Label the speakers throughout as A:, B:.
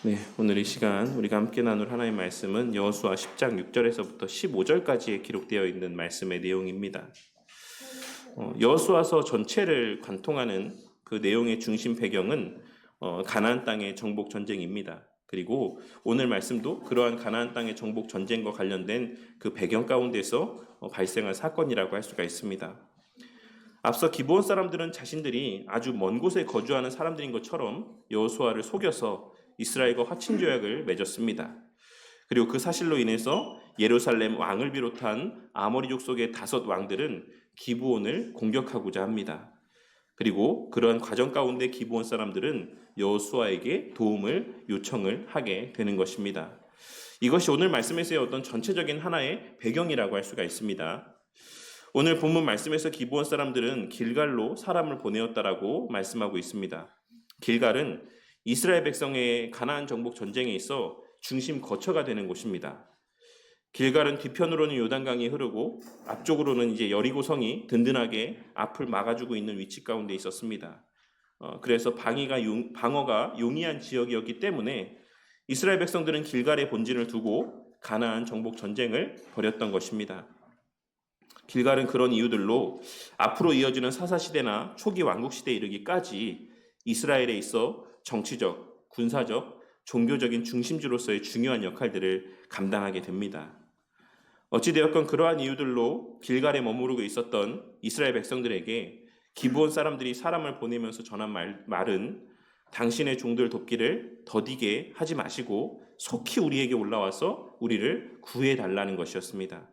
A: 네, 오늘 이 시간 우리가 함께 나눌 하나님의 말씀은 여호수아 10장 6절에서부터 15절까지에 기록되어 있는 말씀의 내용입니다. 여호수아서 전체를 관통하는 그 내용의 중심 배경은 가나안 땅의 정복 전쟁입니다. 그리고 오늘 말씀도 그러한 가나안 땅의 정복 전쟁과 관련된 그 배경 가운데서 발생한 사건이라고 할 수가 있습니다. 앞서 기브온 사람들은 자신들이 아주 먼 곳에 거주하는 사람들인 것처럼 여호수아를 속여서 이스라엘과 화친 조약을 맺었습니다. 그리고 그 사실로 인해서 예루살렘 왕을 비롯한 아모리족 속의 5 왕들은 기브온을 공격하고자 합니다. 그리고 그러한 과정 가운데 기브온 사람들은 여호수아에게 도움을 요청을 하게 되는 것입니다. 이것이 오늘 말씀에서의 어떤 전체적인 하나의 배경이라고 할 수가 있습니다. 오늘 본문 말씀에서 기브온 사람들은 길갈로 사람을 보내었다라고 말씀하고 있습니다. 길갈은 이스라엘 백성의 가나안 정복 전쟁에 있어 중심 거처가 되는 곳입니다. 길갈은 뒤편으로는 요단강이 흐르고 앞쪽으로는 이제 여리고성이 든든하게 앞을 막아주고 있는 위치 가운데 있었습니다. 그래서 방어가 용이한 지역이었기 때문에 이스라엘 백성들은 길갈의 본진을 두고 가나안 정복 전쟁을 벌였던 것입니다. 길갈은 그런 이유들로 앞으로 이어지는 사사시대나 초기 왕국시대에 이르기까지 이스라엘에 있어 정치적, 군사적, 종교적인 중심지로서의 중요한 역할들을 감당하게 됩니다. 어찌되었건 그러한 이유들로 길갈에 머무르고 있었던 이스라엘 백성들에게 기브온 사람들이 사람을 보내면서 전한 말은 당신의 종들 돕기를 더디게 하지 마시고 속히 우리에게 올라와서 우리를 구해달라는 것이었습니다.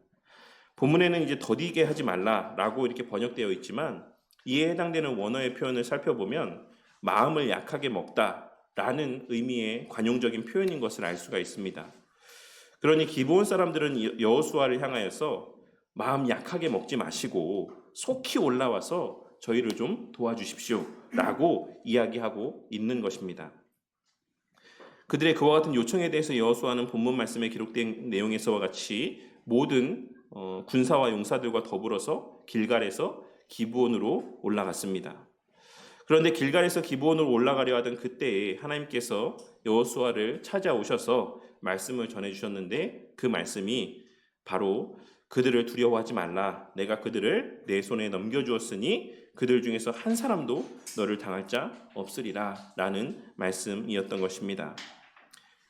A: 본문에는 이제 더디게 하지 말라라고 이렇게 번역되어 있지만 이에 해당되는 원어의 표현을 살펴보면 마음을 약하게 먹다라는 의미의 관용적인 표현인 것을 알 수가 있습니다. 그러니 기브온 사람들은 여호수아를 향하여서 마음 약하게 먹지 마시고 속히 올라와서 저희를 좀 도와주십시오라고 이야기하고 있는 것입니다. 그들의 그와 같은 요청에 대해서 여호수아는 본문 말씀에 기록된 내용에서와 같이 모든 군사와 용사들과 더불어서 길갈에서 기브온으로 올라갔습니다. 그런데 길갈에서 기브온으로 올라가려 하던 그때에 하나님께서 여호수아를 찾아오셔서 말씀을 전해주셨는데 그 말씀이 바로 그들을 두려워하지 말라. 내가 그들을 내 손에 넘겨주었으니 그들 중에서 한 사람도 너를 당할 자 없으리라 라는 말씀이었던 것입니다.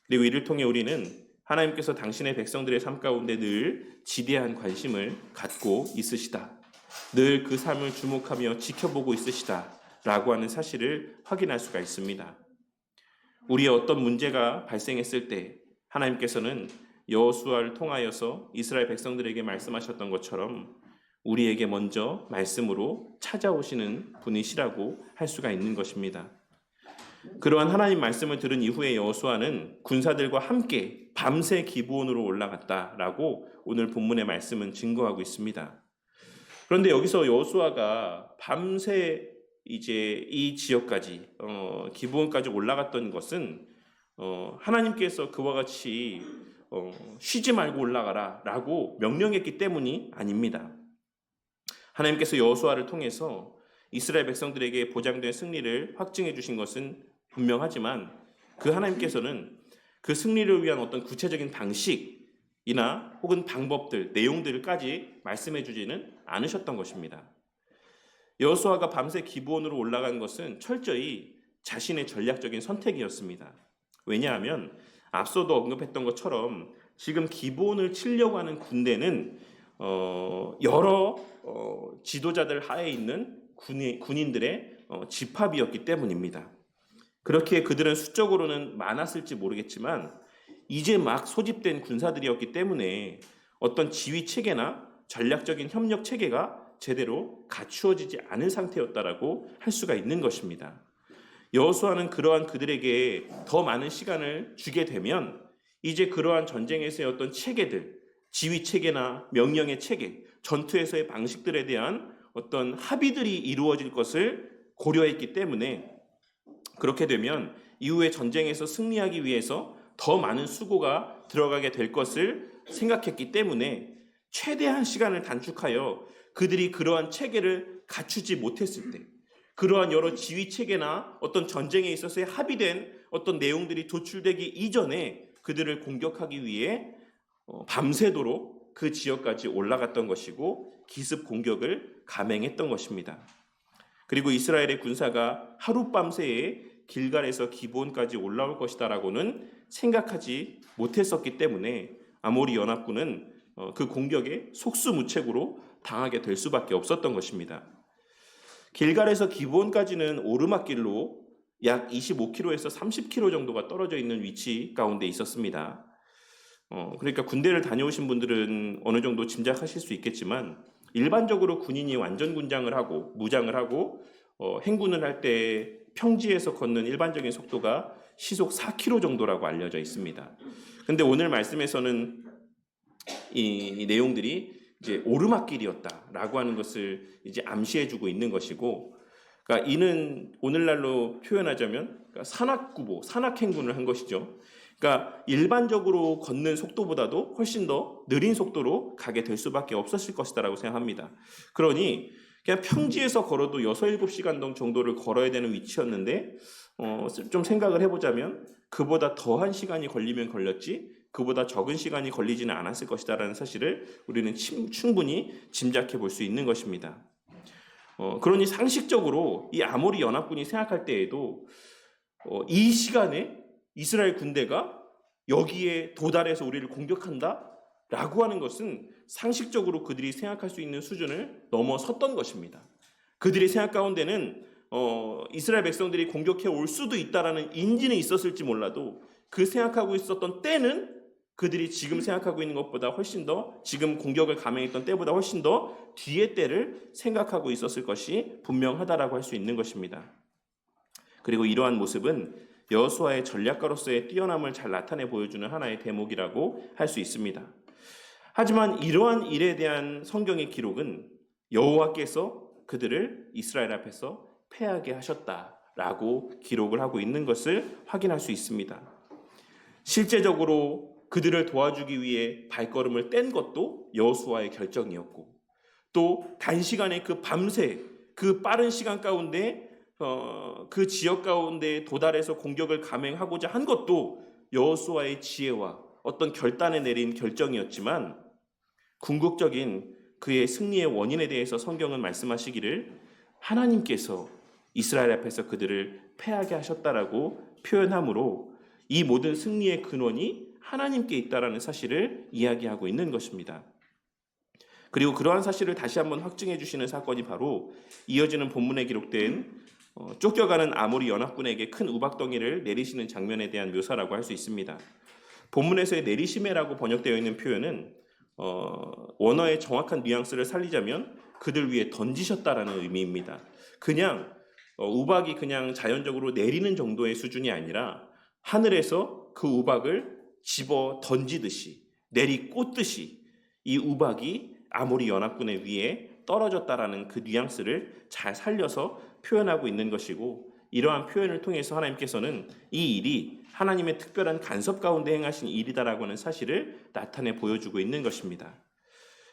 A: 그리고 이를 통해 우리는 하나님께서 당신의 백성들의 삶 가운데 늘 지대한 관심을 갖고 있으시다. 늘 그 삶을 주목하며 지켜보고 있으시다. 라고 하는 사실을 확인할 수가 있습니다. 우리의 어떤 문제가 발생했을 때 하나님께서는 여호수아를 통하여서 이스라엘 백성들에게 말씀하셨던 것처럼 우리에게 먼저 말씀으로 찾아오시는 분이시라고 할 수가 있는 것입니다. 그러한 하나님 말씀을 들은 이후에 여호수아는 군사들과 함께 밤새 기브온으로 올라갔다라고 오늘 본문의 말씀은 증거하고 있습니다. 그런데 여기서 여호수아가 밤새 이제 이 지역까지 기브온까지 올라갔던 것은 하나님께서 그와 같이 쉬지 말고 올라가라라고 명령했기 때문이 아닙니다. 하나님께서 여호수아를 통해서 이스라엘 백성들에게 보장된 승리를 확증해 주신 것은 분명하지만 그 하나님께서는 그 승리를 위한 어떤 구체적인 방식이나 혹은 방법들, 내용들까지 말씀해 주지는 않으셨던 것입니다. 여호수아가 밤새 기브온으로 올라간 것은 철저히 자신의 전략적인 선택이었습니다. 왜냐하면 앞서도 언급했던 것처럼 지금 기브온을 치려고 하는 군대는 여러 지도자들 하에 있는 군인들의 집합이었기 때문입니다. 그렇게 그들은 수적으로는 많았을지 모르겠지만 이제 막 소집된 군사들이었기 때문에 어떤 지휘 체계나 전략적인 협력 체계가 제대로 갖추어지지 않은 상태였다라고 할 수가 있는 것입니다. 여호수아는 그러한 그들에게 더 많은 시간을 주게 되면 이제 그러한 전쟁에서의 어떤 체계들, 지휘 체계나 명령의 체계, 전투에서의 방식들에 대한 어떤 합의들이 이루어질 것을 고려했기 때문에 그렇게 되면 이후에 전쟁에서 승리하기 위해서 더 많은 수고가 들어가게 될 것을 생각했기 때문에 최대한 시간을 단축하여 그들이 그러한 체계를 갖추지 못했을 때, 그러한 여러 지휘 체계나 어떤 전쟁에 있어서의 합의된 어떤 내용들이 도출되기 이전에 그들을 공격하기 위해 밤새도록 그 지역까지 올라갔던 것이고 기습 공격을 감행했던 것입니다. 그리고 이스라엘의 군사가 하룻밤새에 길갈에서 기브온까지 올라올 것이다라고는 생각하지 못했었기 때문에 아모리 연합군은 그 공격에 속수무책으로 당하게 될 수밖에 없었던 것입니다. 길갈에서 기브온까지는 오르막길로 약 25km에서 30km 정도가 떨어져 있는 위치 가운데 있었습니다. 그러니까 군대를 다녀오신 분들은 어느 정도 짐작하실 수 있겠지만 일반적으로 군인이 완전 군장을 하고 무장을 하고 행군을 할 때 평지에서 걷는 일반적인 속도가 시속 4km 정도라고 알려져 있습니다. 근데 오늘 말씀에서는 이 내용들이 이제 오르막길이었다라고 하는 것을 이제 암시해주고 있는 것이고, 그러니까 이는 오늘날로 표현하자면 산악구보, 산악행군을 한 것이죠. 그러니까 일반적으로 걷는 속도보다도 훨씬 더 느린 속도로 가게 될 수밖에 없었을 것이다라고 생각합니다. 그러니 그냥 평지에서 걸어도 6, 7시간 정도를 걸어야 되는 위치였는데 좀 생각을 해보자면 그보다 더한 시간이 걸리면 걸렸지 그보다 적은 시간이 걸리지는 않았을 것이다라는 사실을 우리는 충분히 짐작해 볼 수 있는 것입니다. 그러니 상식적으로 이 아모리 연합군이 생각할 때에도 이 시간에 이스라엘 군대가 여기에 도달해서 우리를 공격한다? 라고 하는 것은 상식적으로 그들이 생각할 수 있는 수준을 넘어섰던 것입니다. 그들의 생각 가운데는 이스라엘 백성들이 공격해 올 수도 있다라는 인지는 있었을지 몰라도 그 생각하고 있었던 때는 그들이 지금 생각하고 있는 것보다 훨씬 더, 지금 공격을 감행했던 때보다 훨씬 더 뒤의 때를 생각하고 있었을 것이 분명하다라고 할 수 있는 것입니다. 그리고 이러한 모습은 여호수아의 전략가로서의 뛰어남을 잘 나타내 보여주는 하나의 대목이라고 할 수 있습니다. 하지만 이러한 일에 대한 성경의 기록은 여호와께서 그들을 이스라엘 앞에서 패하게 하셨다라고 기록을 하고 있는 것을 확인할 수 있습니다. 실제적으로 그들을 도와주기 위해 발걸음을 뗀 것도 여호수아의 결정이었고, 또 단시간에 그 밤새 그 빠른 시간 가운데 그 지역 가운데 도달해서 공격을 감행하고자 한 것도 여호수아의 지혜와 어떤 결단에 내린 결정이었지만, 궁극적인 그의 승리의 원인에 대해서 성경은 말씀하시기를 하나님께서 이스라엘 앞에서 그들을 패하게 하셨다라고 표현하므로 이 모든 승리의 근원이 하나님께 있다라는 사실을 이야기하고 있는 것입니다. 그리고 그러한 사실을 다시 한번 확증해 주시는 사건이 바로 이어지는 본문에 기록된 쫓겨가는 아모리 연합군에게 큰 우박덩이를 내리시는 장면에 대한 묘사라고 할 수 있습니다. 본문에서의 내리시매라고 번역되어 있는 표현은 원어의 정확한 뉘앙스를 살리자면 그들 위에 던지셨다라는 의미입니다. 그냥 우박이 그냥 자연적으로 내리는 정도의 수준이 아니라 하늘에서 그 우박을 집어 던지듯이, 내리꽂듯이 이 우박이 아모리 연합군의 위에 떨어졌다라는 그 뉘앙스를 잘 살려서 표현하고 있는 것이고, 이러한 표현을 통해서 하나님께서는 이 일이 하나님의 특별한 간섭 가운데 행하신 일이다라고 하는 사실을 나타내 보여주고 있는 것입니다.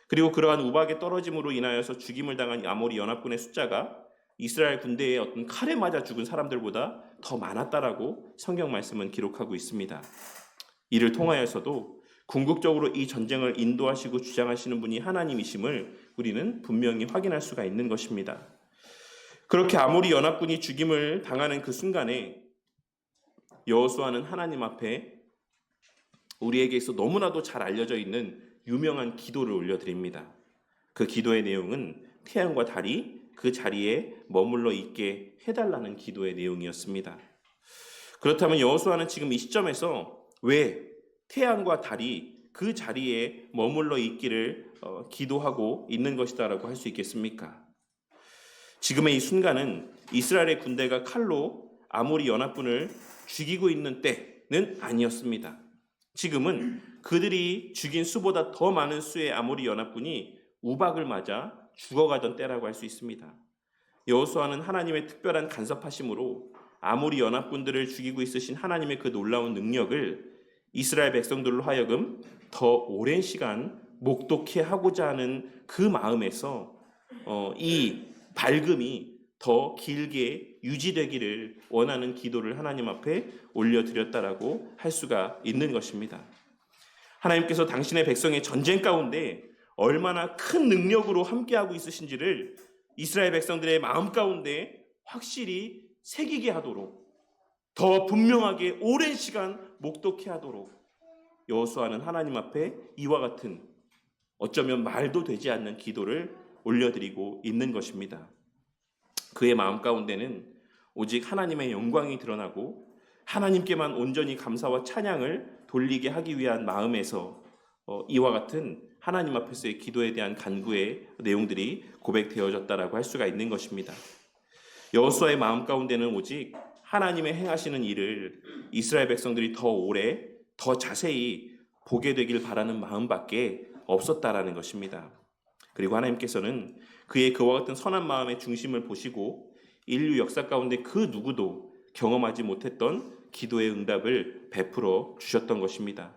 A: 그리고 그러한 우박의 떨어짐으로 인하여서 죽임을 당한 아모리 연합군의 숫자가 이스라엘 군대의 어떤 칼에 맞아 죽은 사람들보다 더 많았다라고 성경 말씀은 기록하고 있습니다. 이를 통하여서도 궁극적으로 이 전쟁을 인도하시고 주장하시는 분이 하나님이심을 우리는 분명히 확인할 수가 있는 것입니다. 그렇게 아모리 연합군이 죽임을 당하는 그 순간에 여호수아는 하나님 앞에 우리에게 있어 너무나도 잘 알려져 있는 유명한 기도를 올려드립니다. 그 기도의 내용은 태양과 달이 그 자리에 머물러 있게 해달라는 기도의 내용이었습니다. 그렇다면 여호수아는 지금 이 시점에서 왜 태양과 달이 그 자리에 머물러 있기를 기도하고 있는 것이다라고 할 수 있겠습니까? 지금의 이 순간은 이스라엘의 군대가 칼로 아모리 연합군을 죽이고 있는 때는 아니었습니다. 지금은 그들이 죽인 수보다 더 많은 수의 아모리 연합군이 우박을 맞아 죽어가던 때라고 할 수 있습니다. 여호수아는 하나님의 특별한 간섭하심으로 아모리 연합군들을 죽이고 있으신 하나님의 그 놀라운 능력을 이스라엘 백성들로 하여금 더 오랜 시간 목독해 하고자 하는 그 마음에서 이 밝음이 더 길게 유지되기를 원하는 기도를 하나님 앞에 올려드렸다라고 할 수가 있는 것입니다. 하나님께서 당신의 백성의 전쟁 가운데 얼마나 큰 능력으로 함께하고 있으신지를 이스라엘 백성들의 마음 가운데 확실히 새기게 하도록, 더 분명하게 오랜 시간 목독해 하도록 여호수아는 하나님 앞에 이와 같은 어쩌면 말도 되지 않는 기도를 올려드리고 있는 것입니다. 그의 마음 가운데는 오직 하나님의 영광이 드러나고 하나님께만 온전히 감사와 찬양을 돌리게 하기 위한 마음에서 이와 같은 하나님 앞에서의 기도에 대한 간구의 내용들이 고백되어졌다라고 할 수가 있는 것입니다. 여호수아의 마음 가운데는 오직 하나님의 행하시는 일을 이스라엘 백성들이 더 오래, 더 자세히 보게 되길 바라는 마음밖에 없었다라는 것입니다. 그리고 하나님께서는 그의 그와 같은 선한 마음의 중심을 보시고 인류 역사 가운데 그 누구도 경험하지 못했던 기도의 응답을 베풀어 주셨던 것입니다.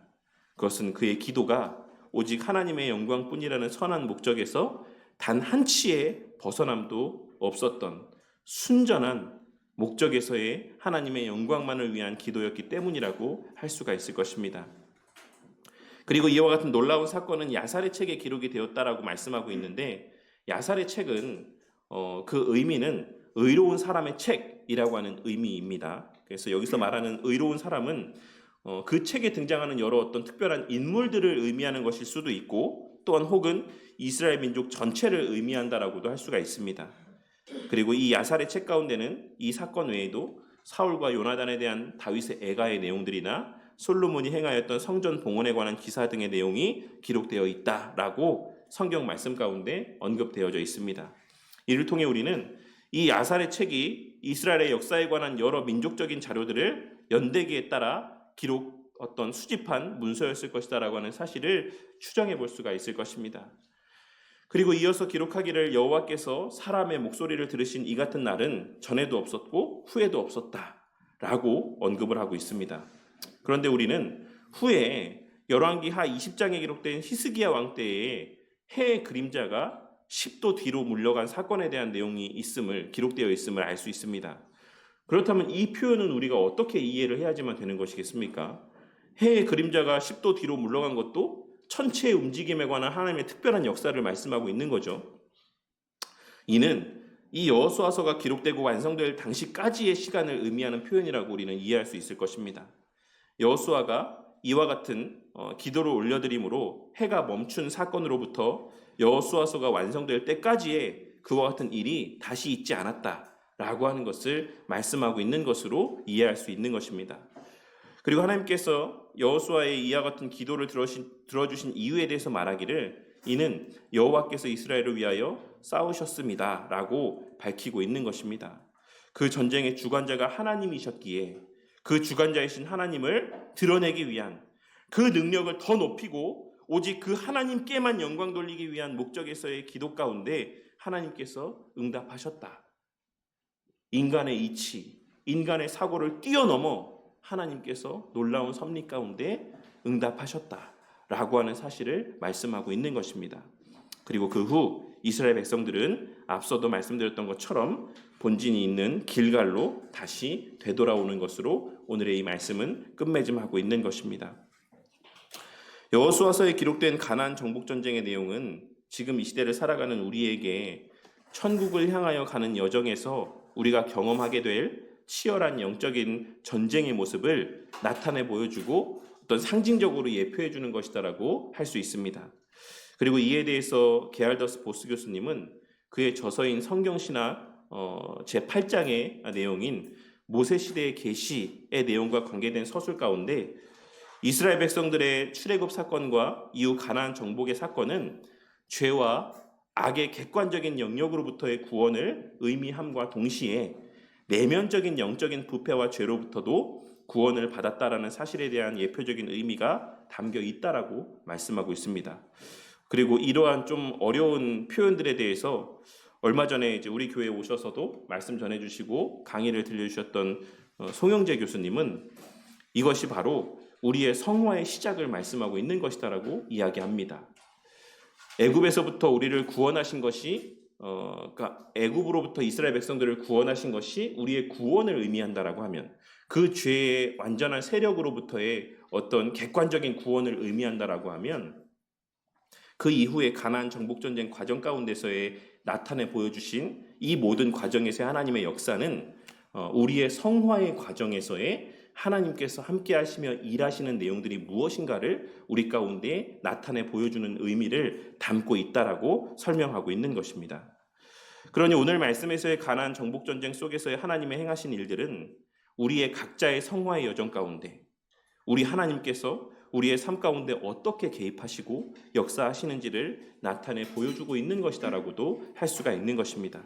A: 그것은 그의 기도가 오직 하나님의 영광뿐이라는 선한 목적에서 단 한 치의 벗어남도 없었던 순전한 목적에서의 하나님의 영광만을 위한 기도였기 때문이라고 할 수가 있을 것입니다. 그리고 이와 같은 놀라운 사건은 야살의 책에 기록이 되었다라고 말씀하고 있는데, 야살의 책은 그 의미는 의로운 사람의 책이라고 하는 의미입니다. 그래서 여기서 말하는 의로운 사람은 그 책에 등장하는 여러 어떤 특별한 인물들을 의미하는 것일 수도 있고, 또한 혹은 이스라엘 민족 전체를 의미한다라고도 할 수가 있습니다. 그리고 이 야살의 책 가운데는 이 사건 외에도 사울과 요나단에 대한 다윗의 애가의 내용들이나 솔로몬이 행하였던 성전 봉헌에 관한 기사 등의 내용이 기록되어 있다라고 성경 말씀 가운데 언급되어져 있습니다. 이를 통해 우리는 이 야살의 책이 이스라엘의 역사에 관한 여러 민족적인 자료들을 연대기에 따라 수집한 문서였을 것이다라고 하는 사실을 추정해 볼 수가 있을 것입니다. 그리고 이어서 기록하기를 여호와께서 사람의 목소리를 들으신 이 같은 날은 전에도 없었고 후에도 없었다라고 언급을 하고 있습니다. 그런데 우리는 후에 열왕기하 20장에 기록된 히스기야 왕 때에 해의 그림자가 10도 뒤로 물러간 사건에 대한 내용이 기록되어 있음을 알 수 있습니다. 그렇다면 이 표현은 우리가 어떻게 이해를 해야지만 되는 것이겠습니까? 해의 그림자가 10도 뒤로 물러간 것도 천체의 움직임에 관한 하나님의 특별한 역사를 말씀하고 있는 거죠. 이는 이 여호수아서가 기록되고 완성될 당시까지의 시간을 의미하는 표현이라고 우리는 이해할 수 있을 것입니다. 여호수아가 이와 같은 기도를 올려드림으로 해가 멈춘 사건으로부터 여호수아서가 완성될 때까지의 그와 같은 일이 다시 있지 않았다라고 하는 것을 말씀하고 있는 것으로 이해할 수 있는 것입니다. 그리고 하나님께서 여호수아의 이와 같은 기도를 들어주신 이유에 대해서 말하기를 이는 여호와께서 이스라엘을 위하여 싸우셨습니다 라고 밝히고 있는 것입니다. 그 전쟁의 주관자가 하나님이셨기에 그 주관자이신 하나님을 드러내기 위한, 그 능력을 더 높이고 오직 그 하나님께만 영광 돌리기 위한 목적에서의 기도 가운데 하나님께서 응답하셨다. 인간의 이치, 인간의 사고를 뛰어넘어 하나님께서 놀라운 섭리 가운데 응답하셨다라고 하는 사실을 말씀하고 있는 것입니다. 그리고 그 후 이스라엘 백성들은 앞서도 말씀드렸던 것처럼 본진이 있는 길갈로 다시 되돌아오는 것으로 오늘의 이 말씀은 끝맺음하고 있는 것입니다. 여호수아서에 기록된 가나안 정복 전쟁의 내용은 지금 이 시대를 살아가는 우리에게 천국을 향하여 가는 여정에서 우리가 경험하게 될 치열한 영적인 전쟁의 모습을 나타내 보여주고 어떤 상징적으로 예표해 주는 것이다라고 할 수 있습니다. 그리고 이에 대해서 게알더스 보스 교수님은 그의 저서인 성경신학 제8장의 내용인 모세시대의 계시의 내용과 관계된 서술 가운데 이스라엘 백성들의 출애굽 사건과 이후 가나안 정복의 사건은 죄와 악의 객관적인 영역으로부터의 구원을 의미함과 동시에 내면적인 영적인 부패와 죄로부터도 구원을 받았다라는 사실에 대한 예표적인 의미가 담겨 있다라고 말씀하고 있습니다. 그리고 이러한 좀 어려운 표현들에 대해서 얼마 전에 이제 우리 교회에 오셔서도 말씀 전해주시고 강의를 들려주셨던 송영재 교수님은 이것이 바로 우리의 성화의 시작을 말씀하고 있는 것이다라고 이야기합니다. 애굽에서부터 우리를 구원하신 것이 그러니까 애굽으로부터 이스라엘 백성들을 구원하신 것이 우리의 구원을 의미한다라고 하면, 그 죄의 완전한 세력으로부터의 어떤 객관적인 구원을 의미한다라고 하면, 그 이후에 가나안 정복 전쟁 과정 가운데서의 나타내 보여주신 이 모든 과정에서의 하나님의 역사는 우리의 성화의 과정에서의 하나님께서 함께 하시며 일하시는 내용들이 무엇인가를 우리 가운데 나타내 보여주는 의미를 담고 있다라고 설명하고 있는 것입니다. 그러니 오늘 말씀에서의 가나안 정복 전쟁 속에서의 하나님의 행하신 일들은 우리의 각자의 성화의 여정 가운데 우리 하나님께서 우리의 삶 가운데 어떻게 개입하시고 역사하시는지를 나타내 보여주고 있는 것이다라고도 할 수가 있는 것입니다.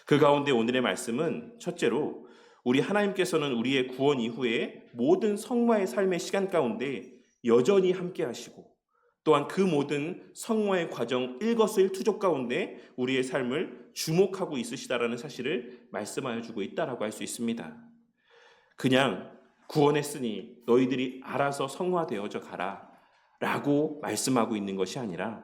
A: 그 가운데 오늘의 말씀은 첫째로 우리 하나님께서는 우리의 구원 이후에 모든 성화의 삶의 시간 가운데 여전히 함께 하시고, 또한 그 모든 성화의 과정 일거수일투족 가운데 우리의 삶을 주목하고 있으시다라는 사실을 말씀하여 주고 있다라고 할 수 있습니다. 그냥 구원했으니 너희들이 알아서 성화되어져 가라 라고 말씀하고 있는 것이 아니라,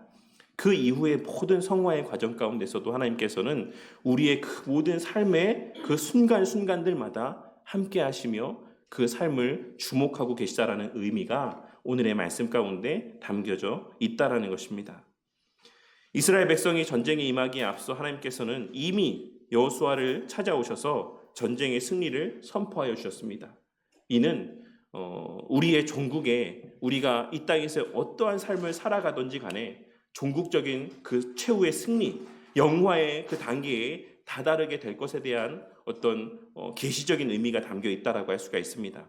A: 그 이후의 모든 성화의 과정 가운데서도 하나님께서는 우리의 그 모든 삶의 그 순간순간들마다 함께 하시며 그 삶을 주목하고 계시다라는 의미가 오늘의 말씀 가운데 담겨져 있다라는 것입니다. 이스라엘 백성이 전쟁에 임하기에 앞서 하나님께서는 이미 여호수아를 찾아오셔서 전쟁의 승리를 선포하여 주셨습니다. 이는 우리의 종국에 우리가 이 땅에서 어떠한 삶을 살아가든지 간에 종국적인 그 최후의 승리, 영화의 그 단계에 다다르게 될 것에 대한 어떤 계시적인 의미가 담겨 있다라고 할 수가 있습니다.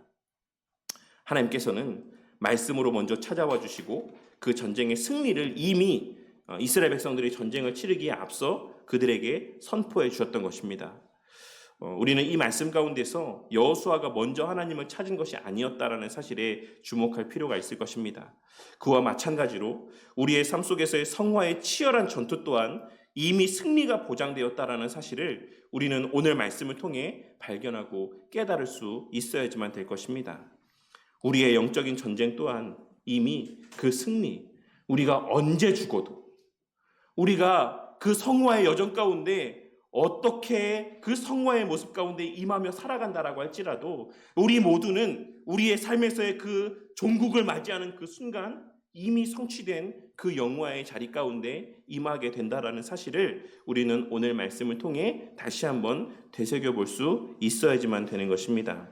A: 하나님께서는 말씀으로 먼저 찾아와 주시고 그 전쟁의 승리를 이미 이스라엘 백성들이 전쟁을 치르기에 앞서 그들에게 선포해 주셨던 것입니다. 우리는 이 말씀 가운데서 여호수아가 먼저 하나님을 찾은 것이 아니었다라는 사실에 주목할 필요가 있을 것입니다. 그와 마찬가지로 우리의 삶 속에서의 성화의 치열한 전투 또한 이미 승리가 보장되었다라는 사실을 우리는 오늘 말씀을 통해 발견하고 깨달을 수 있어야지만 될 것입니다. 우리의 영적인 전쟁 또한 이미 그 승리, 우리가 언제 죽어도, 우리가 그 성화의 여정 가운데 어떻게 그 성화의 모습 가운데 임하며 살아간다라고 할지라도 우리 모두는 우리의 삶에서의 그 종국을 맞이하는 그 순간 이미 성취된 그 영화의 자리 가운데 임하게 된다라는 사실을 우리는 오늘 말씀을 통해 다시 한번 되새겨볼 수 있어야지만 되는 것입니다.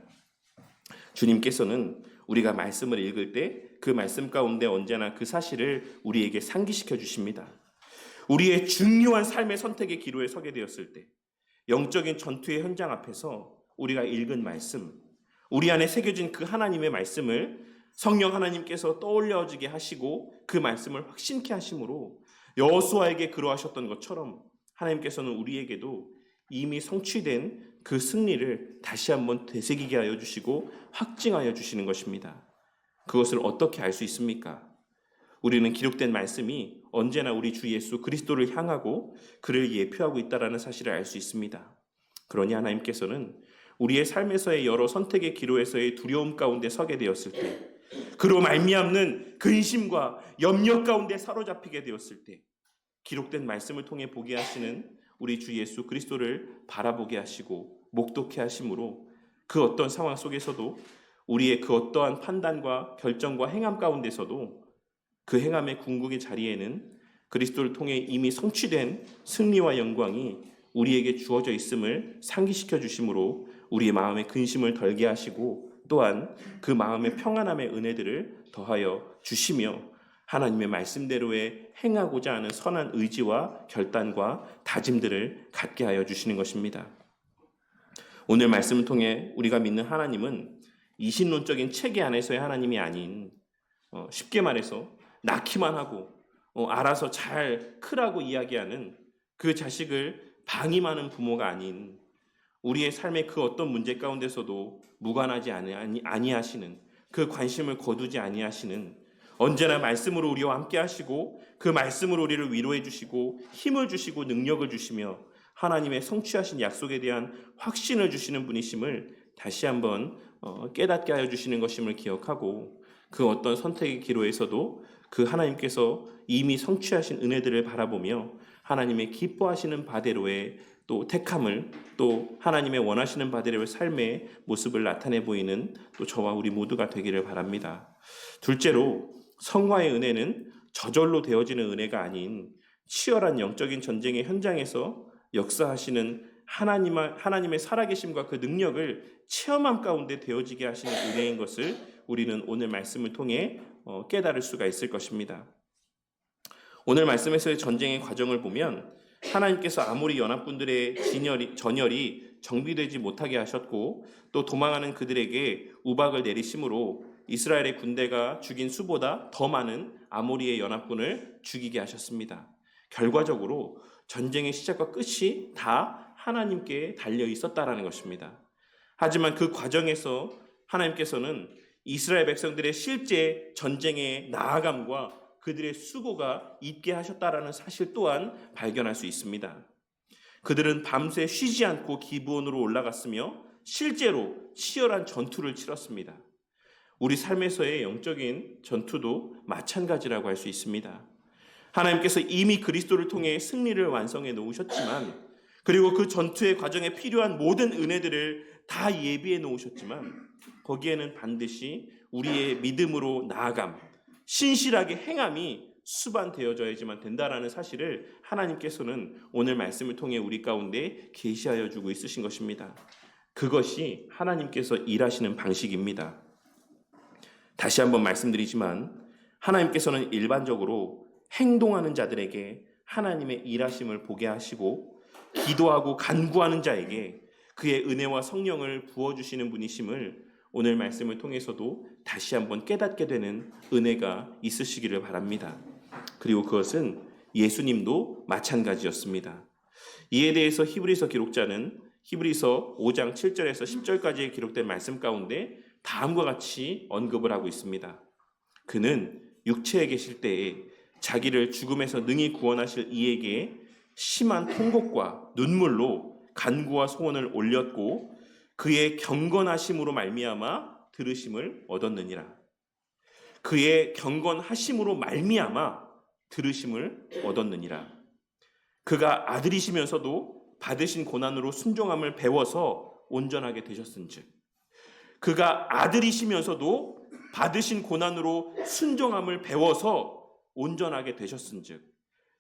A: 주님께서는 우리가 말씀을 읽을 때 그 말씀 가운데 언제나 그 사실을 우리에게 상기시켜 주십니다. 우리의 중요한 삶의 선택의 기로에 서게 되었을 때, 영적인 전투의 현장 앞에서 우리가 읽은 말씀, 우리 안에 새겨진 그 하나님의 말씀을 성령 하나님께서 떠올려지게 하시고 그 말씀을 확신케 하심으로 여호수아에게 그러하셨던 것처럼 하나님께서는 우리에게도 이미 성취된 그 승리를 다시 한번 되새기게 하여 주시고 확증하여 주시는 것입니다. 그것을 어떻게 알 수 있습니까? 우리는 기록된 말씀이 언제나 우리 주 예수 그리스도를 향하고 그를 예표하고 있다는 사실을 알 수 있습니다. 그러니 하나님께서는 우리의 삶에서의 여러 선택의 기로에서의 두려움 가운데 서게 되었을 때, 그로 말미암는 근심과 염려 가운데 사로잡히게 되었을 때, 기록된 말씀을 통해 보게 하시는 우리 주 예수 그리스도를 바라보게 하시고 목독케 하심으로 그 어떤 상황 속에서도 우리의 그 어떠한 판단과 결정과 행함 가운데서도 그 행함의 궁극의 자리에는 그리스도를 통해 이미 성취된 승리와 영광이 우리에게 주어져 있음을 상기시켜 주심으로 우리의 마음의 근심을 덜게 하시고 또한 그 마음의 평안함의 은혜들을 더하여 주시며 하나님의 말씀대로의 행하고자 하는 선한 의지와 결단과 다짐들을 갖게 하여 주시는 것입니다. 오늘 말씀을 통해 우리가 믿는 하나님은 이신론적인 체계 안에서의 하나님이 아닌 쉽게 말해서 낳기만 하고 알아서 잘 크라고 이야기하는 그 자식을 방임하는 부모가 아닌 우리의 삶의 그 어떤 문제 가운데서도 무관하지 아니하시는, 그 관심을 거두지 아니하시는, 언제나 말씀으로 우리와 함께 하시고 그 말씀으로 우리를 위로해 주시고 힘을 주시고 능력을 주시며 하나님의 성취하신 약속에 대한 확신을 주시는 분이심을 다시 한번 깨닫게 하여 주시는 것임을 기억하고 그 어떤 선택의 기로에서도 그 하나님께서 이미 성취하신 은혜들을 바라보며 하나님의 기뻐하시는 바대로의 또 택함을, 또 하나님의 원하시는 바대로의 삶의 모습을 나타내 보이는 또 저와 우리 모두가 되기를 바랍니다. 둘째로, 성화의 은혜는 저절로 되어지는 은혜가 아닌 치열한 영적인 전쟁의 현장에서 역사하시는 하나님의 살아계심과 그 능력을 체험함 가운데 되어지게 하시는 은혜인 것을 우리는 오늘 말씀을 통해 깨달을 수가 있을 것입니다. 오늘 말씀에서의 전쟁의 과정을 보면 하나님께서 아모리 연합군들의 전열이 정비되지 못하게 하셨고, 또 도망하는 그들에게 우박을 내리심으로 이스라엘의 군대가 죽인 수보다 더 많은 아모리의 연합군을 죽이게 하셨습니다. 결과적으로 전쟁의 시작과 끝이 다 하나님께 달려 있었다라는 것입니다. 하지만 그 과정에서 하나님께서는 이스라엘 백성들의 실제 전쟁의 나아감과 그들의 수고가 있게 하셨다라는 사실 또한 발견할 수 있습니다. 그들은 밤새 쉬지 않고 기브온으로 올라갔으며 실제로 치열한 전투를 치렀습니다. 우리 삶에서의 영적인 전투도 마찬가지라고 할 수 있습니다. 하나님께서 이미 그리스도를 통해 승리를 완성해 놓으셨지만, 그리고 그 전투의 과정에 필요한 모든 은혜들을 다 예비해 놓으셨지만, 거기에는 반드시 우리의 믿음으로 나아감, 신실하게 행함이 수반되어져야지만 된다라는 사실을 하나님께서는 오늘 말씀을 통해 우리 가운데 계시하여 주고 있으신 것입니다. 그것이 하나님께서 일하시는 방식입니다. 다시 한번 말씀드리지만 하나님께서는 일반적으로 행동하는 자들에게 하나님의 일하심을 보게 하시고, 기도하고 간구하는 자에게 그의 은혜와 성령을 부어주시는 분이심을 오늘 말씀을 통해서도 다시 한번 깨닫게 되는 은혜가 있으시기를 바랍니다. 그리고 그것은 예수님도 마찬가지였습니다. 이에 대해서 히브리서 기록자는 히브리서 5장 7절에서 10절까지 기록된 말씀 가운데 다음과 같이 언급을 하고 있습니다. 그는 육체에 계실 때에 자기를 죽음에서 능히 구원하실 이에게 심한 통곡과 눈물로 간구와 소원을 올렸고, 그의 경건하심으로 말미암아 들으심을 얻었느니라. 그의 경건하심으로 말미암아 들으심을 얻었느니라. 그가 아들이시면서도 받으신 고난으로 순종함을 배워서 온전하게 되셨은즉. 그가 아들이시면서도 받으신 고난으로 순종함을 배워서 온전하게 되셨은즉,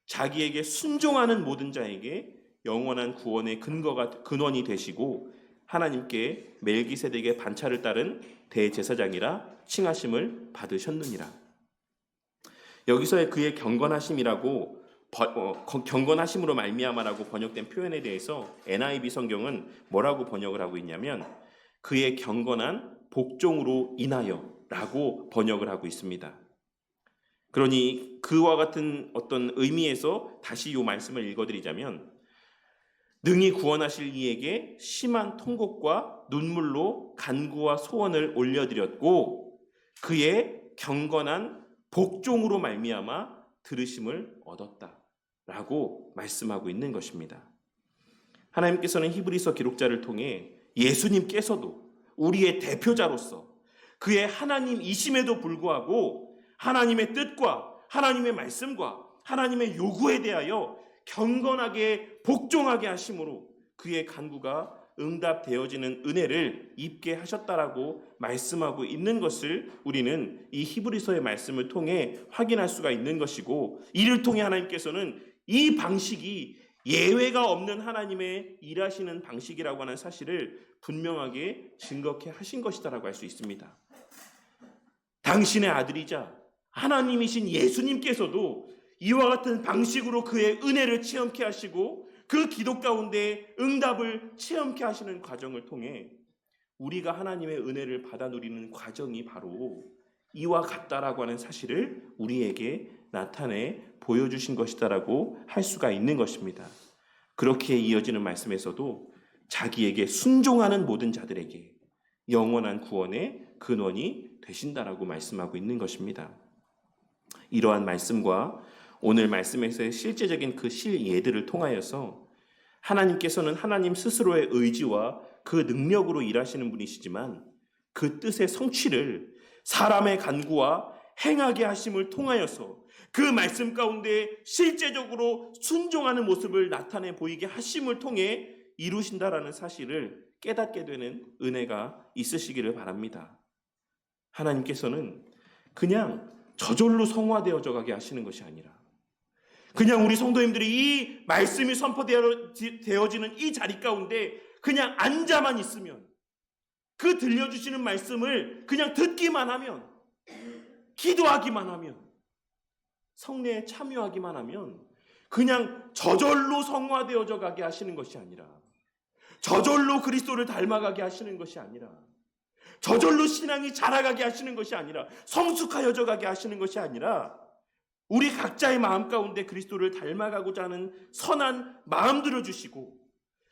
A: 자기에게 순종하는 모든 자에게 영원한 구원의 근원이 되시고 하나님께 멜기세덱의 반차를 따른 대제사장이라 칭하심을 받으셨느니라. 여기서의 그의 경건하심이라고 경건하심으로 말미암아라고 번역된 표현에 대해서 NIV 성경은 뭐라고 번역을 하고 있냐면 그의 경건한 복종으로 인하여라고 번역을 하고 있습니다. 그러니 그와 같은 어떤 의미에서 다시 이 말씀을 읽어드리자면, 능히 구원하실 이에게 심한 통곡과 눈물로 간구와 소원을 올려드렸고, 그의 경건한 복종으로 말미암아 들으심을 얻었다라고 말씀하고 있는 것입니다. 하나님께서는 히브리서 기록자를 통해 예수님께서도 우리의 대표자로서 그의 하나님이심에도 불구하고 하나님의 뜻과 하나님의 말씀과 하나님의 요구에 대하여 경건하게 복종하게 하심으로 그의 간구가 응답되어지는 은혜를 입게 하셨다라고 말씀하고 있는 것을 우리는 이 히브리서의 말씀을 통해 확인할 수가 있는 것이고, 이를 통해 하나님께서는 이 방식이 예외가 없는 하나님의 일하시는 방식이라고 하는 사실을 분명하게 증거케 하신 것이다라고 할 수 있습니다. 당신의 아들이자 하나님이신 예수님께서도 이와 같은 방식으로 그의 은혜를 체험케 하시고 그 기도 가운데 응답을 체험케 하시는 과정을 통해 우리가 하나님의 은혜를 받아 누리는 과정이 바로 이와 같다라고 하는 사실을 우리에게 나타내 보여주신 것이다라고 할 수가 있는 것입니다. 그렇게 이어지는 말씀에서도 자기에게 순종하는 모든 자들에게 영원한 구원의 근원이 되신다라고 말씀하고 있는 것입니다. 이러한 말씀과 오늘 말씀에서의 실제적인 그 실예들을 통하여서 하나님께서는 하나님 스스로의 의지와 그 능력으로 일하시는 분이시지만 그 뜻의 성취를 사람의 간구와 행하게 하심을 통하여서 그 말씀 가운데 실제적으로 순종하는 모습을 나타내 보이게 하심을 통해 이루신다라는 사실을 깨닫게 되는 은혜가 있으시기를 바랍니다. 하나님께서는 그냥 저절로 성화되어져 가게 하시는 것이 아니라 그냥 우리 성도님들이 이 말씀이 선포되어지는 이 자리 가운데 그냥 앉아만 있으면, 그 들려주시는 말씀을 그냥 듣기만 하면, 기도하기만 하면, 성례에 참여하기만 하면 그냥 저절로 성화되어져 가게 하시는 것이 아니라, 저절로 그리스도를 닮아가게 하시는 것이 아니라, 저절로 신앙이 자라가게 하시는 것이 아니라, 성숙하여져 가게 하시는 것이 아니라, 우리 각자의 마음 가운데 그리스도를 닮아가고자 하는 선한 마음들을 주시고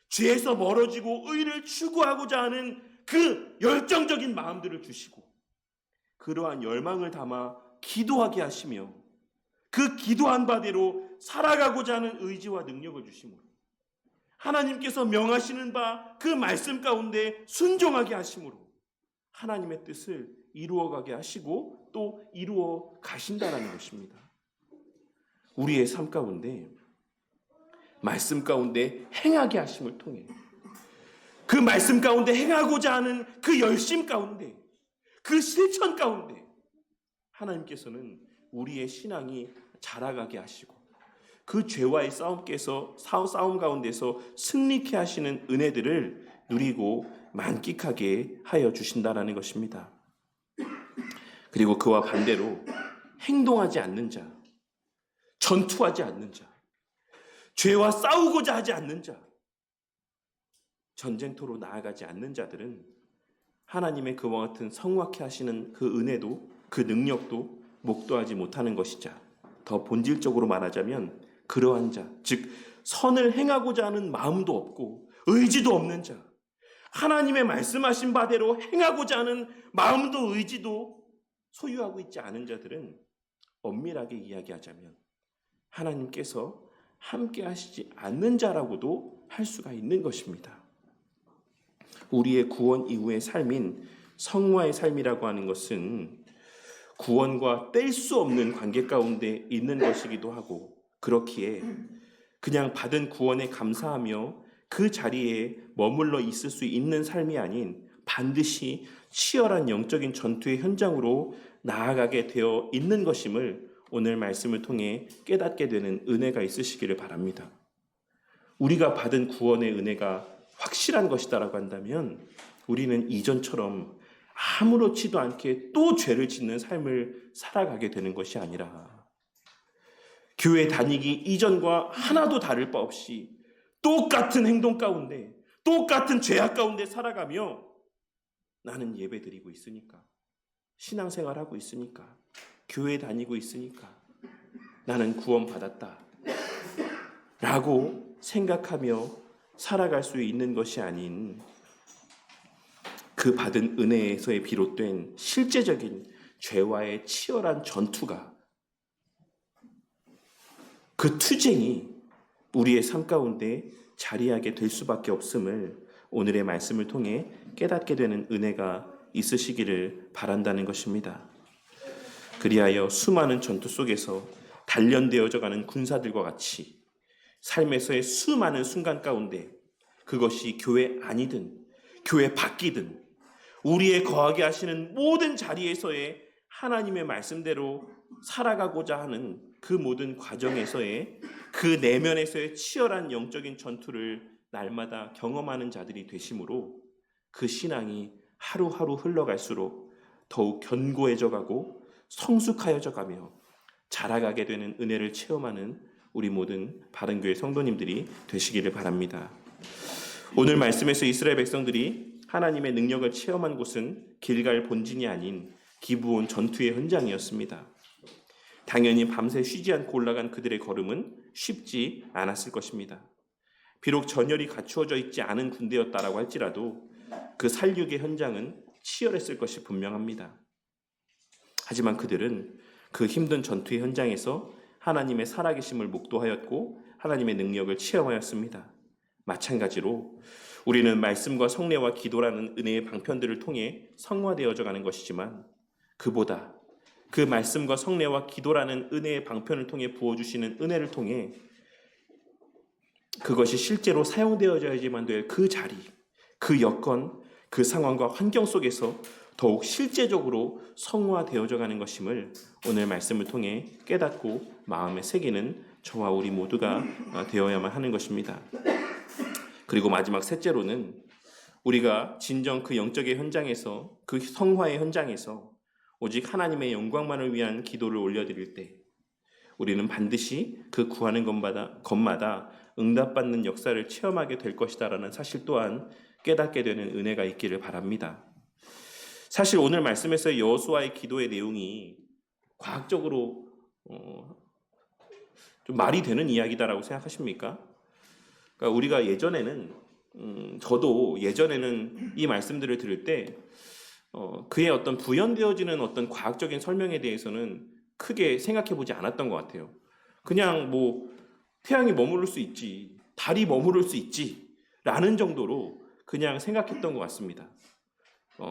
A: 죄에서 멀어지고 의를 추구하고자 하는 그 열정적인 마음들을 주시고 그러한 열망을 담아 기도하게 하시며 그 기도한 바대로 살아가고자 하는 의지와 능력을 주심으로 하나님께서 명하시는 바 그 말씀 가운데 순종하게 하심으로 하나님의 뜻을 이루어가게 하시고 또 이루어 가신다는 것입니다. 우리의 삶 가운데 말씀 가운데 행하게 하심을 통해 그 말씀 가운데 행하고자 하는 그 열심 가운데 그 실천 가운데 하나님께서는 우리의 신앙이 자라가게 하시고 그 죄와의 싸움 가운데서 승리케 하시는 은혜들을 누리고 만끽하게 하여 주신다라는 것입니다. 그리고 그와 반대로 행동하지 않는 자, 전투하지 않는 자, 죄와 싸우고자 하지 않는 자, 전쟁터로 나아가지 않는 자들은 하나님의 그와 같은 성확해 하시는 그 은혜도 그 능력도 목도하지 못하는 것이자 더 본질적으로 말하자면 그러한 자, 즉 선을 행하고자 하는 마음도 없고 의지도 없는 자, 하나님의 말씀하신 바대로 행하고자 하는 마음도 의지도 소유하고 있지 않은 자들은 엄밀하게 이야기하자면 하나님께서 함께 하시지 않는 자라고도 할 수가 있는 것입니다. 우리의 구원 이후의 삶인 성화의 삶이라고 하는 것은 구원과 뗄 수 없는 관계 가운데 있는 것이기도 하고 그렇기에 그냥 받은 구원에 감사하며 그 자리에 머물러 있을 수 있는 삶이 아닌 반드시 치열한 영적인 전투의 현장으로 나아가게 되어 있는 것임을 오늘 말씀을 통해 깨닫게 되는 은혜가 있으시기를 바랍니다. 우리가 받은 구원의 은혜가 확실한 것이다라고 한다면 우리는 이전처럼 아무렇지도 않게 또 죄를 짓는 삶을 살아가게 되는 것이 아니라 교회 다니기 이전과 하나도 다를 바 없이 똑같은 행동 가운데 똑같은 죄악 가운데 살아가며 나는 예배드리고 있으니까 신앙생활하고 있으니까 교회 다니고 있으니까 나는 구원받았다 라고 생각하며 살아갈 수 있는 것이 아닌 그 받은 은혜에서의 비롯된 실제적인 죄와의 치열한 전투가 그 투쟁이 우리의 삶 가운데 자리하게 될 수밖에 없음을 오늘의 말씀을 통해 깨닫게 되는 은혜가 있으시기를 바란다는 것입니다. 그리하여 수많은 전투 속에서 단련되어져 가는 군사들과 같이 삶에서의 수많은 순간 가운데 그것이 교회 안이든 교회 밖이든 우리의 거하게 하시는 모든 자리에서의 하나님의 말씀대로 살아가고자 하는 그 모든 과정에서의 그 내면에서의 치열한 영적인 전투를 날마다 경험하는 자들이 되심으로 그 신앙이 하루하루 흘러갈수록 더욱 견고해져 가고 성숙하여져 가며 자라가게 되는 은혜를 체험하는 우리 모든 바른교회 성도님들이 되시기를 바랍니다. 오늘 말씀에서 이스라엘 백성들이 하나님의 능력을 체험한 곳은 길갈 본진이 아닌 기브온 전투의 현장이었습니다. 당연히 밤새 쉬지 않고 올라간 그들의 걸음은 쉽지 않았을 것입니다. 비록 전열이 갖추어져 있지 않은 군대였다라고 할지라도 그 살육의 현장은 치열했을 것이 분명합니다. 하지만 그들은 그 힘든 전투의 현장에서 하나님의 살아계심을 목도하였고 하나님의 능력을 체험하였습니다. 마찬가지로 우리는 말씀과 성례와 기도라는 은혜의 방편들을 통해 성화되어져 가는 것이지만 그보다 그 말씀과 성례와 기도라는 은혜의 방편을 통해 부어주시는 은혜를 통해 그것이 실제로 사용되어져야지만 될 그 자리, 그 여건, 그 상황과 환경 속에서 더욱 실제적으로 성화되어져 가는 것임을 오늘 말씀을 통해 깨닫고 마음에 새기는 저와 우리 모두가 되어야만 하는 것입니다. 그리고 마지막 셋째로는 우리가 진정 그 영적의 현장에서, 그 성화의 현장에서 오직 하나님의 영광만을 위한 기도를 올려드릴 때 우리는 반드시 그 구하는 것마다 응답받는 역사를 체험하게 될 것이다라는 사실 또한 깨닫게 되는 은혜가 있기를 바랍니다. 사실 오늘 말씀에서 여호수아의 기도의 내용이 과학적으로 좀 말이 되는 이야기다라고 생각하십니까? 그러니까 우리가 예전에는 저도 예전에는 이 말씀들을 들을 때 그의 어떤 부연되어지는 어떤 과학적인 설명에 대해서는 크게 생각해 보지 않았던 것 같아요. 그냥 뭐 태양이 머무를 수 있지, 달이 머무를 수 있지 라는 정도로 그냥 생각했던 것 같습니다.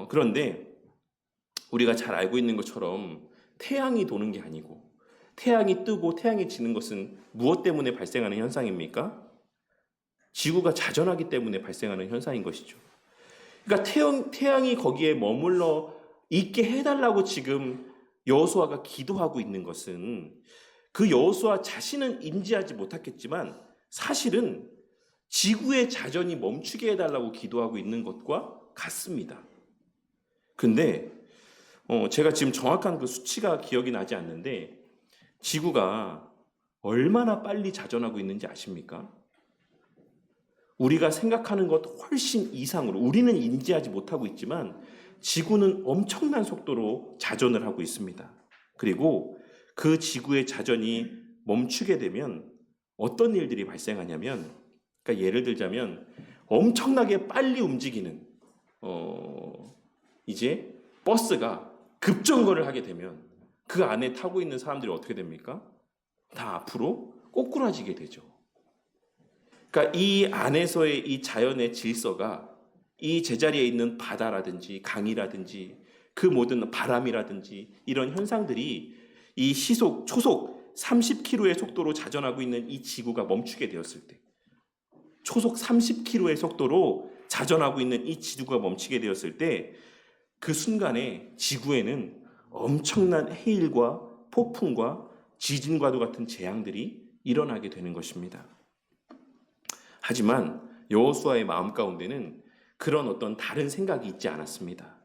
A: 그런데 우리가 잘 알고 있는 것처럼 태양이 도는 게 아니고 태양이 뜨고 태양이 지는 것은 무엇 때문에 발생하는 현상입니까? 지구가 자전하기 때문에 발생하는 현상인 것이죠. 그러니까 태양이 거기에 머물러 있게 해달라고 지금 여호수아가 기도하고 있는 것은 그 여호수아 자신은 인지하지 못했겠지만 사실은 지구의 자전이 멈추게 해달라고 기도하고 있는 것과 같습니다. 근데 제가 지금 정확한 그 수치가 기억이 나지 않는데 지구가 얼마나 빨리 자전하고 있는지 아십니까? 우리가 생각하는 것 훨씬 이상으로 우리는 인지하지 못하고 있지만 지구는 엄청난 속도로 자전을 하고 있습니다. 그리고 그 지구의 자전이 멈추게 되면 어떤 일들이 발생하냐면, 그러니까 예를 들자면 엄청나게 빨리 움직이는 이제 버스가 급정거를 하게 되면 그 안에 타고 있는 사람들이 어떻게 됩니까? 다 앞으로 꼬꾸라지게 되죠. 그러니까 이 안에서의 이 자연의 질서가 이 제자리에 있는 바다라든지 강이라든지 그 모든 바람이라든지 이런 현상들이 이 초속 30km의 속도로 자전하고 있는 이 지구가 멈추게 되었을 때, 초속 30km의 속도로 자전하고 있는 이 지구가 멈추게 되었을 때 그 순간에 지구에는 엄청난 해일과 폭풍과 지진과도 같은 재앙들이 일어나게 되는 것입니다. 하지만 여호수아의 마음 가운데는 그런 어떤 다른 생각이 있지 않았습니다.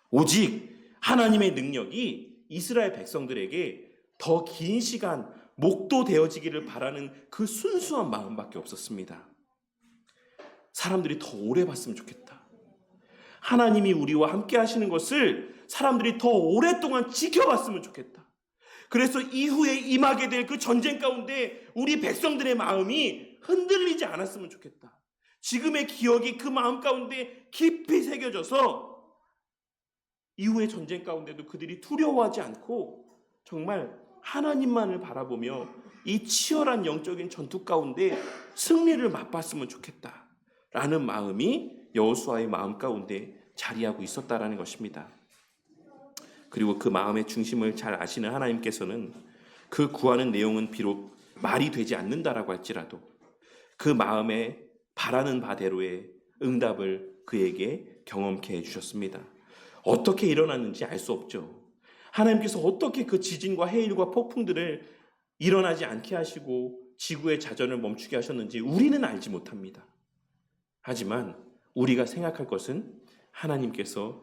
A: 오직 하나님의 능력이 이스라엘 백성들에게 더 긴 시간 목도되어지기를 바라는 그 순수한 마음밖에 없었습니다. 사람들이 더 오래 봤으면 좋겠다. 하나님이 우리와 함께 하시는 것을 사람들이 더 오랫동안 지켜봤으면 좋겠다. 그래서 이후에 임하게 될 그 전쟁 가운데 우리 백성들의 마음이 흔들리지 않았으면 좋겠다. 지금의 기억이 그 마음 가운데 깊이 새겨져서 이후의 전쟁 가운데도 그들이 두려워하지 않고 정말 하나님만을 바라보며 이 치열한 영적인 전투 가운데 승리를 맛봤으면 좋겠다라는 마음이 여호수아의 마음 가운데 자리하고 있었다라는 것입니다. 그리고 그 마음의 중심을 잘 아시는 하나님께서는 그 구하는 내용은 비록 말이 되지 않는다라고 할지라도 그 마음에 바라는 바대로의 응답을 그에게 경험케 해주셨습니다. 어떻게 일어났는지 알 수 없죠. 하나님께서 어떻게 그 지진과 해일과 폭풍들을 일어나지 않게 하시고 지구의 자전을 멈추게 하셨는지 우리는 알지 못합니다. 하지만 우리가 생각할 것은 하나님께서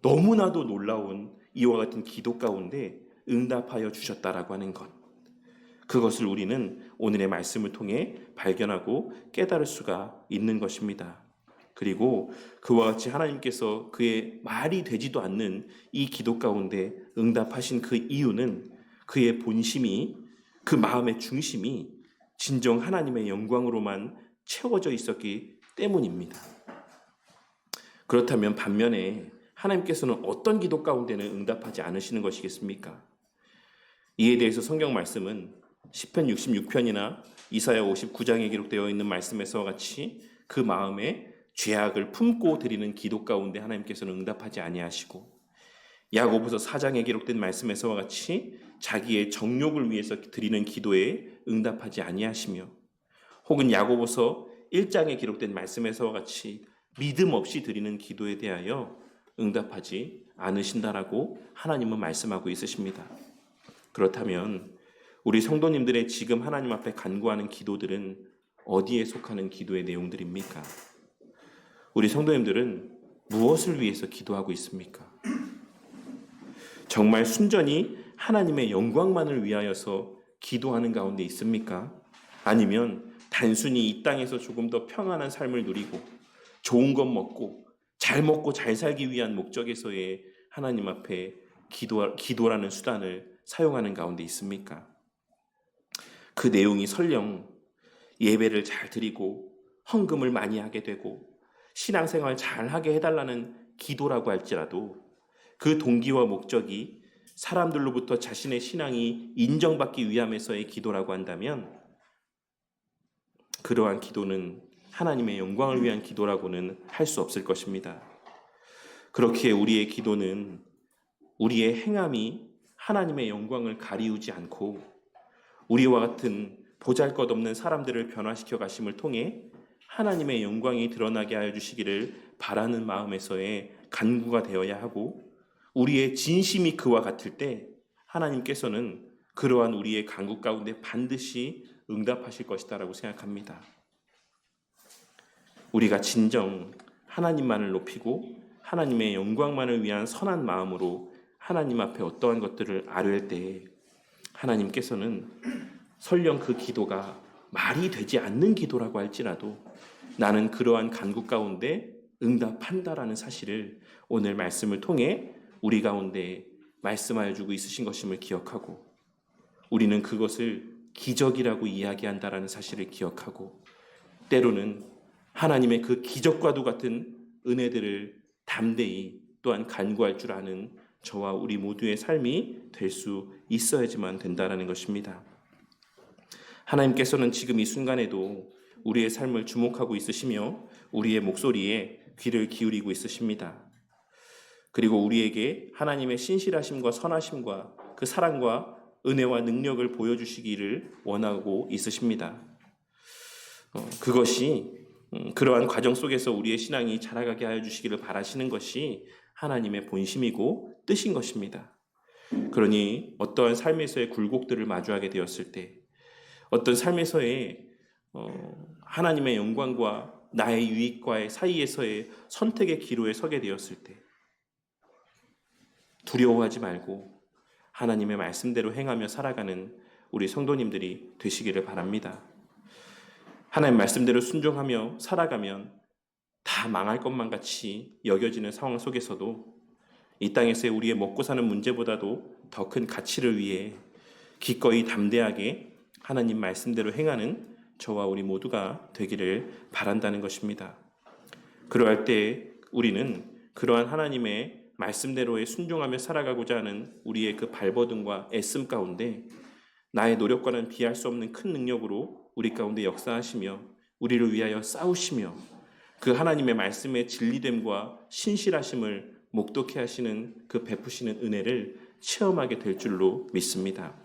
A: 너무나도 놀라운 이와 같은 기도 가운데 응답하여 주셨다라고 하는 것. 그것을 우리는 오늘의 말씀을 통해 발견하고 깨달을 수가 있는 것입니다. 그리고 그와 같이 하나님께서 그의 말이 되지도 않는 이 기도 가운데 응답하신 그 이유는 그의 본심이, 그 마음의 중심이 진정 하나님의 영광으로만 채워져 있었기 때문입니다. 그렇다면 반면에 하나님께서는 어떤 기도 가운데는 응답하지 않으시는 것이겠습니까? 이에 대해서 성경 말씀은 시편 66편이나 이사야 59장에 기록되어 있는 말씀에서와 같이 그 마음에 죄악을 품고 드리는 기도 가운데 하나님께서는 응답하지 아니하시고 야고보서 4장에 기록된 말씀에서와 같이 자기의 정욕을 위해서 드리는 기도에 응답하지 아니하시며, 혹은 야고보서 1장에 기록된 말씀에서와 같이 믿음 없이 드리는 기도에 대하여 응답하지 않으신다라고 하나님은 말씀하고 있으십니다. 그렇다면 우리 성도님들의 지금 하나님 앞에 간구하는 기도들은 어디에 속하는 기도의 내용들입니까? 우리 성도님들은 무엇을 위해서 기도하고 있습니까? 정말 순전히 하나님의 영광만을 위하여서 기도하는 가운데 있습니까? 아니면 단순히 이 땅에서 조금 더 평안한 삶을 누리고 좋은 것 먹고 잘 살기 위한 목적에서의 하나님 앞에 기도라는 수단을 사용하는 가운데 있습니까? 그 내용이 설령 예배를 잘 드리고 헌금을 많이 하게 되고 신앙생활 잘 하게 해달라는 기도라고 할지라도 그 동기와 목적이 사람들로부터 자신의 신앙이 인정받기 위함에서의 기도라고 한다면 그러한 기도는 하나님의 영광을 위한 기도라고는 할 수 없을 것입니다. 그렇기에 우리의 기도는 우리의 행함이 하나님의 영광을 가리우지 않고 우리와 같은 보잘것없는 사람들을 변화시켜 가심을 통해 하나님의 영광이 드러나게 하여 주시기를 바라는 마음에서의 간구가 되어야 하고, 우리의 진심이 그와 같을 때 하나님께서는 그러한 우리의 간구 가운데 반드시 응답하실 것이다라고 생각합니다. 우리가 진정 하나님만을 높이고 하나님의 영광만을 위한 선한 마음으로 하나님 앞에 어떠한 것들을 아뢰을 때 하나님께서는 설령 그 기도가 말이 되지 않는 기도라고 할지라도 나는 그러한 간구 가운데 응답한다라는 사실을 오늘 말씀을 통해 우리 가운데 말씀하여 주고 있으신 것임을 기억하고, 우리는 그것을 기적이라고 이야기한다라는 사실을 기억하고, 때로는 하나님의 그 기적과도 같은 은혜들을 담대히 또한 간구할 줄 아는 저와 우리 모두의 삶이 될 수 있어야지만 된다라는 것입니다. 하나님께서는 지금 이 순간에도 우리의 삶을 주목하고 있으시며 우리의 목소리에 귀를 기울이고 있으십니다. 그리고 우리에게 하나님의 신실하심과 선하심과 그 사랑과 은혜와 능력을 보여주시기를 원하고 있으십니다. 그것이 그러한 과정 속에서 우리의 신앙이 자라가게 하여 주시기를 바라시는 것이 하나님의 본심이고 뜻인 것입니다. 그러니 어떠한 삶에서의 굴곡들을 마주하게 되었을 때, 어떤 삶에서의 하나님의 영광과 나의 유익과의 사이에서의 선택의 기로에 서게 되었을 때 두려워하지 말고 하나님의 말씀대로 행하며 살아가는 우리 성도님들이 되시기를 바랍니다. 하나님 말씀대로 순종하며 살아가면 다 망할 것만 같이 여겨지는 상황 속에서도 이 땅에서의 우리의 먹고 사는 문제보다도 더 큰 가치를 위해 기꺼이 담대하게 하나님 말씀대로 행하는 저와 우리 모두가 되기를 바란다는 것입니다. 그러할 때 우리는 그러한 하나님의 말씀대로에 순종하며 살아가고자 하는 우리의 그 발버둥과 애씀 가운데 나의 노력과는 비할 수 없는 큰 능력으로 우리 가운데 역사하시며 우리를 위하여 싸우시며 그 하나님의 말씀의 진리됨과 신실하심을 목독해 하시는 그 베푸시는 은혜를 체험하게 될 줄로 믿습니다.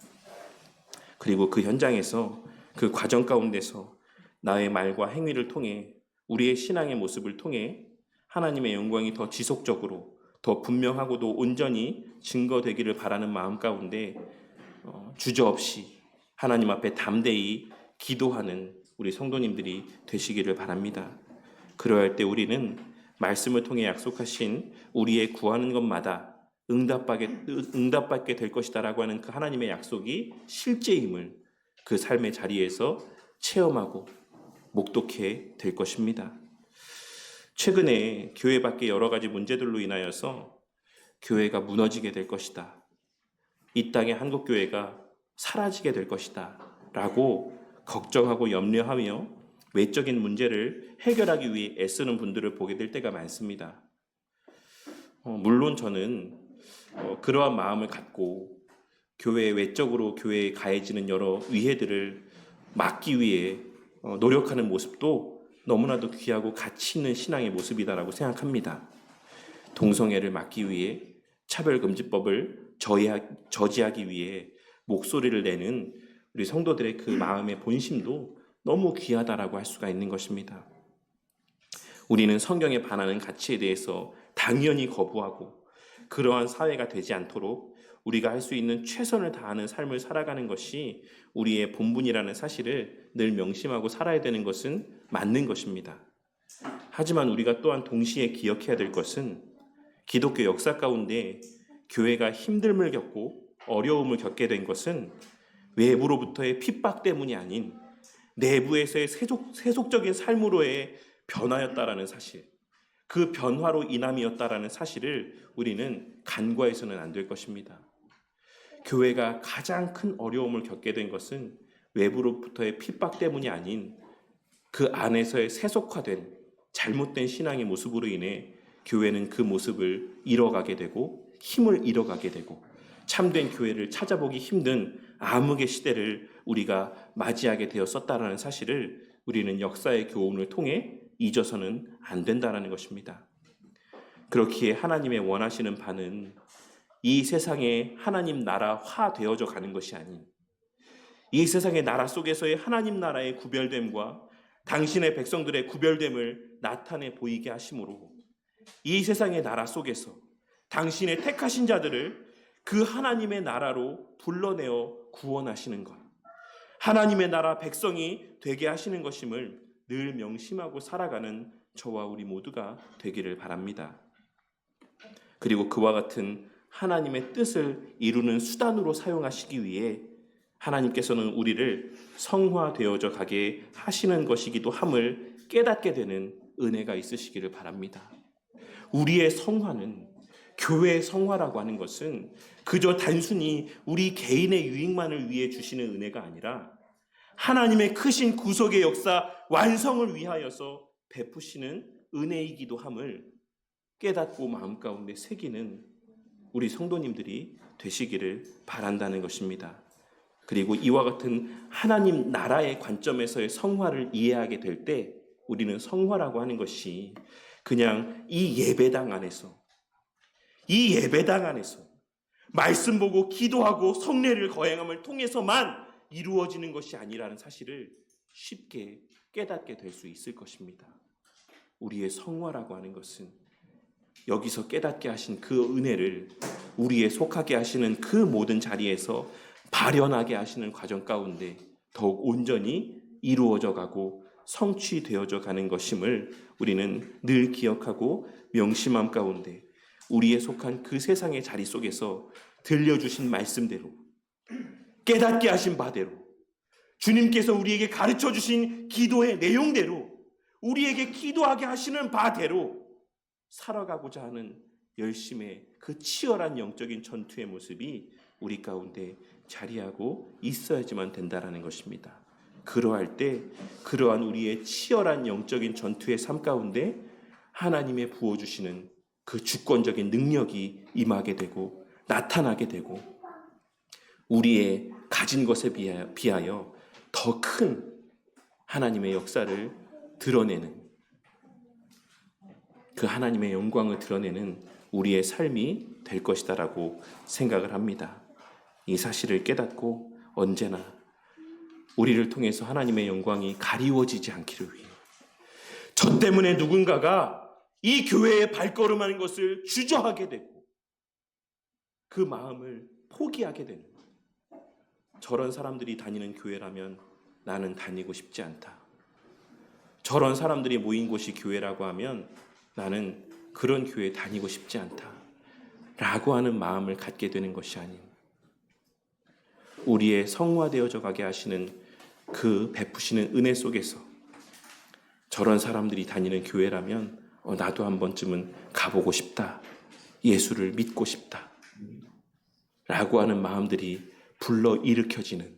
A: 그리고 그 현장에서 그 과정 가운데서 나의 말과 행위를 통해 우리의 신앙의 모습을 통해 하나님의 영광이 더 지속적으로 더 분명하고도 온전히 증거되기를 바라는 마음 가운데 주저없이 하나님 앞에 담대히 기도하는 우리 성도님들이 되시기를 바랍니다. 그러할 때 우리는 말씀을 통해 약속하신 우리의 구하는 것마다 응답받게 될 것이다라고 하는 그 하나님의 약속이 실제임을 그 삶의 자리에서 체험하고 목독해 될 것입니다. 최근에 교회 밖의 여러 가지 문제들로 인하여서 교회가 무너지게 될 것이다, 이 땅의 한국교회가 사라지게 될 것이다 라고 걱정하고 염려하며 외적인 문제를 해결하기 위해 애쓰는 분들을 보게 될 때가 많습니다. 물론 저는 그러한 마음을 갖고 교회 외적으로 교회에 가해지는 여러 위해들을 막기 위해 노력하는 모습도 너무나도 귀하고 가치 있는 신앙의 모습이다라고 생각합니다. 동성애를 막기 위해 차별금지법을 저지하기 위해 목소리를 내는 우리 성도들의 그 마음의 본심도 너무 귀하다라고 할 수가 있는 것입니다. 우리는 성경에 반하는 가치에 대해서 당연히 거부하고 그러한 사회가 되지 않도록 우리가 할 수 있는 최선을 다하는 삶을 살아가는 것이 우리의 본분이라는 사실을 늘 명심하고 살아야 되는 것은 맞는 것입니다. 하지만 우리가 또한 동시에 기억해야 될 것은 기독교 역사 가운데 교회가 힘듦을 겪고 어려움을 겪게 된 것은 외부로부터의 핍박 때문이 아닌 내부에서의 세속적인 삶으로의 변화였다라는 사실, 그 변화로 인함이었다라는 사실을 우리는 간과해서는 안 될 것입니다. 교회가 가장 큰 어려움을 겪게 된 것은 외부로부터의 핍박 때문이 아닌 그 안에서의 세속화된 잘못된 신앙의 모습으로 인해 교회는 그 모습을 잃어가게 되고 힘을 잃어가게 되고 참된 교회를 찾아보기 힘든 암흑의 시대를 우리가 맞이하게 되었었다라는 사실을 우리는 역사의 교훈을 통해 잊어서는 안 된다는 것입니다. 그렇기에 하나님의 원하시는 바는 이 세상에 하나님 나라화 되어져 가는 것이 아닌 이 세상의 나라 속에서의 하나님 나라의 구별됨과 당신의 백성들의 구별됨을 나타내 보이게 하심으로 이 세상의 나라 속에서 당신의 택하신 자들을 그 하나님의 나라로 불러내어 구원하시는 것, 하나님의 나라 백성이 되게 하시는 것임을 늘 명심하고 살아가는 저와 우리 모두가 되기를 바랍니다. 그리고 그와 같은 하나님의 뜻을 이루는 수단으로 사용하시기 위해 하나님께서는 우리를 성화되어져 가게 하시는 것이기도 함을 깨닫게 되는 은혜가 있으시기를 바랍니다. 우리의 성화는, 교회의 성화라고 하는 것은 그저 단순히 우리 개인의 유익만을 위해 주시는 은혜가 아니라 하나님의 크신 구속의 역사 완성을 위하여서 베푸시는 은혜이기도 함을 깨닫고 마음 가운데 새기는 우리 성도님들이 되시기를 바란다는 것입니다. 그리고 이와 같은 하나님 나라의 관점에서의 성화를 이해하게 될 때 우리는 성화라고 하는 것이 그냥 이 예배당 안에서 말씀 보고 기도하고 성례를 거행함을 통해서만 이루어지는 것이 아니라는 사실을 쉽게 깨닫게 될 수 있을 것입니다. 우리의 성화라고 하는 것은 여기서 깨닫게 하신 그 은혜를 우리에 속하게 하시는 그 모든 자리에서 발현하게 하시는 과정 가운데 더욱 온전히 이루어져 가고 성취되어져 가는 것임을 우리는 늘 기억하고 명심함 가운데 우리에 속한 그 세상의 자리 속에서 들려주신 말씀대로 깨닫게 하신 바대로 주님께서 우리에게 가르쳐 주신 기도의 내용대로 우리에게 기도하게 하시는 바대로 살아가고자 하는 열심의 그 치열한 영적인 전투의 모습이 우리 가운데 자리하고 있어야지만 된다라는 것입니다. 그러할 때 그러한 우리의 치열한 영적인 전투의 삶 가운데 하나님의 부어주시는 그 주권적인 능력이 임하게 되고 나타나게 되고 우리의 가진 것에 비하여 더 큰 하나님의 역사를 드러내는 그 하나님의 영광을 드러내는 우리의 삶이 될 것이다라고 생각을 합니다. 이 사실을 깨닫고 언제나 우리를 통해서 하나님의 영광이 가리워지지 않기를 위해 저 때문에 누군가가 이 교회에 발걸음하는 것을 주저하게 되고 그 마음을 포기하게 되는 저런 사람들이 다니는 교회라면 나는 다니고 싶지 않다. 저런 사람들이 모인 곳이 교회라고 하면 나는 그런 교회에 다니고 싶지 않다. 라고 하는 마음을 갖게 되는 것이 아닌 우리의 성화되어져 가게 하시는 그 베푸시는 은혜 속에서 저런 사람들이 다니는 교회라면 나도 한 번쯤은 가보고 싶다. 예수를 믿고 싶다. 라고 하는 마음들이 불러일으켜지는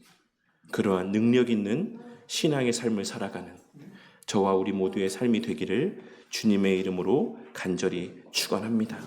A: 그러한 능력 있는 신앙의 삶을 살아가는 저와 우리 모두의 삶이 되기를 주님의 이름으로 간절히 축원합니다.